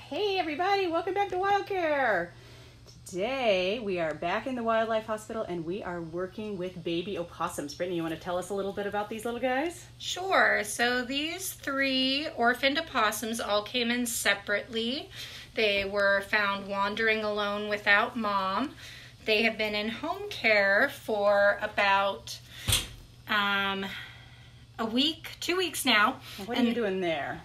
Hey everybody, welcome back to WildCare. Today we are back in the wildlife hospital and we are working with baby opossums. Brittany, you want to tell us a little bit about these little guys? Sure. So these 3 orphaned opossums all came in separately. They were found wandering alone without mom. They have been in home care for about a week, 2 weeks now. What are you doing there?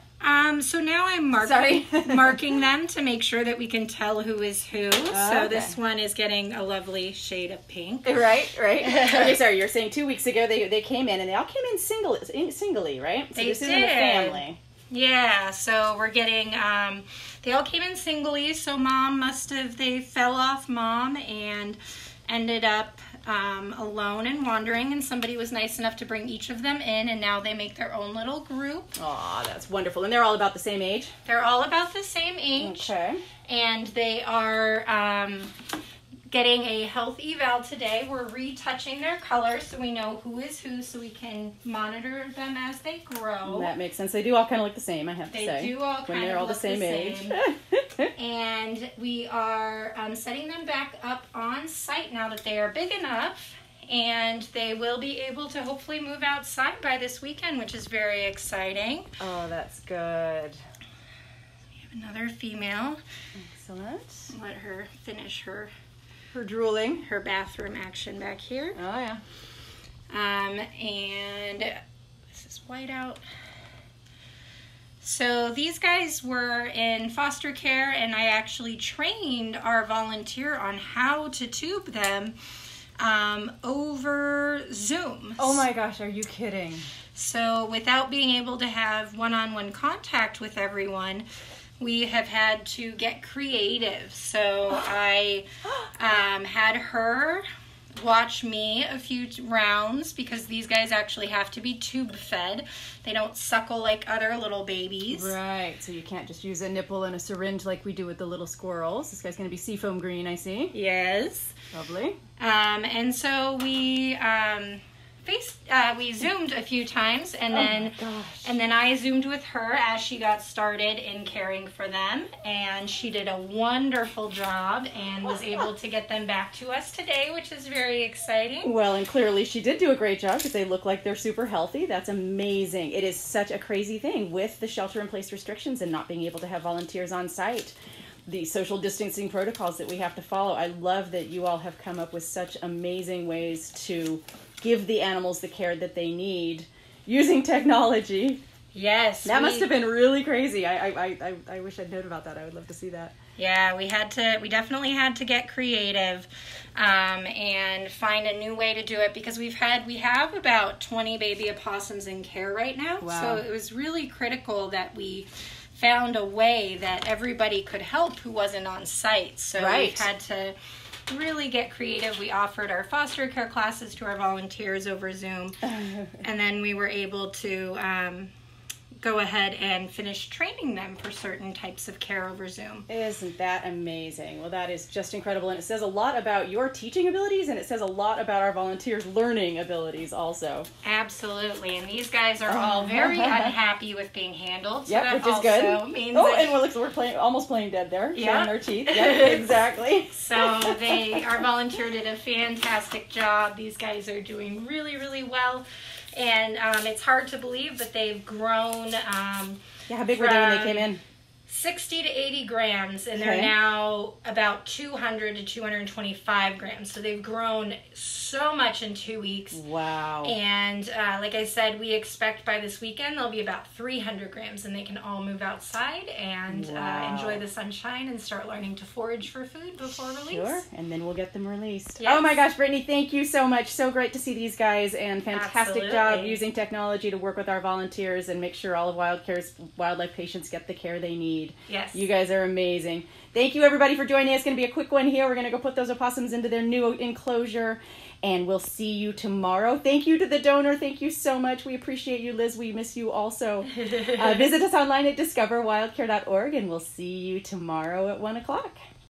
So now I'm marking them to make sure that we can tell who is who. So this one is getting a lovely shade of pink. Right. Okay, sorry, you're saying 2 weeks ago they came in and they all came in singly, right? So They this did. isn't a family. Yeah, so we're getting, they all came in singly, so they fell off mom and ended up alone and wandering, and somebody was nice enough to bring each of them in, and now they make their own little group. Aw, that's wonderful. And they're all about the same age? They're all about the same age. Okay. And they are getting a health eval today. We're retouching their colors so we know who is who, so we can monitor them as they grow. That makes sense. They do all kind of look the same, I have to say. They do all when kind they're of all look the same age. And we are setting them back up on site now that they are big enough, and they will be able to hopefully move outside by this weekend, which is very exciting. Oh, that's good. We have another female. Excellent. Let her finish her drooling. Her bathroom action back here. Oh, yeah. And this is white out. So these guys were in foster care, and I actually trained our volunteer on how to tube them over Zoom. Oh my gosh, are you kidding? So without being able to have one-on-one contact with everyone, we have had to get creative. So I had her watch me a few rounds because these guys actually have to be tube fed. They don't suckle like other little babies. Right, so you can't just use a nipple and a syringe like we do with the little squirrels. This guy's going to be seafoam green, I see. Yes. Lovely. And so we zoomed a few times, and then I zoomed with her as she got started in caring for them, and she did a wonderful job and was able to get them back to us today, which is very exciting. Well, and clearly she did do a great job because they look like they're super healthy. That's amazing. It is such a crazy thing with the shelter-in-place restrictions and not being able to have volunteers on site. The social distancing protocols that we have to follow. I love that you all have come up with such amazing ways to give the animals the care that they need using technology. Yes. That must have been really crazy. I wish I'd known about that. I would love to see that. Yeah, we definitely had to get creative and find a new way to do it because we have about 20 baby opossums in care right now. Wow. So it was really critical that we found a way that everybody could help who wasn't on site. So we had to really get creative. We offered our foster care classes to our volunteers over Zoom, and then we were able to go ahead and finish training them for certain types of care over Zoom. Isn't that amazing? Well, that is just incredible, and it says a lot about your teaching abilities, and it says a lot about our volunteers' learning abilities also. Absolutely, and these guys are all very unhappy with being handled. So yep, which is good. Means we're almost playing dead there, showing our teeth. Yep, exactly. So our volunteer did a fantastic job. These guys are doing really, really well. And it's hard to believe, but they've grown. How big were they when they came in? 60 to 80 grams, and they're now about 200 to 225 grams. So they've grown so much in 2 weeks. Wow. And like I said, we expect by this weekend they'll be about 300 grams, and they can all move outside and enjoy the sunshine and start learning to forage for food before release. Sure, and then we'll get them released. Yes. Oh my gosh, Brittany, thank you so much. So great to see these guys, and fantastic job using technology to work with our volunteers and make sure all of WildCare's wildlife patients get the care they need. Yes. You guys are amazing. Thank you, everybody, for joining us. It's going to be a quick one here. We're going to go put those opossums into their new enclosure, and we'll see you tomorrow. Thank you to the donor. Thank you so much. We appreciate you, Liz. We miss you also. Visit us online at discoverwildcare.org, and we'll see you tomorrow at 1 o'clock.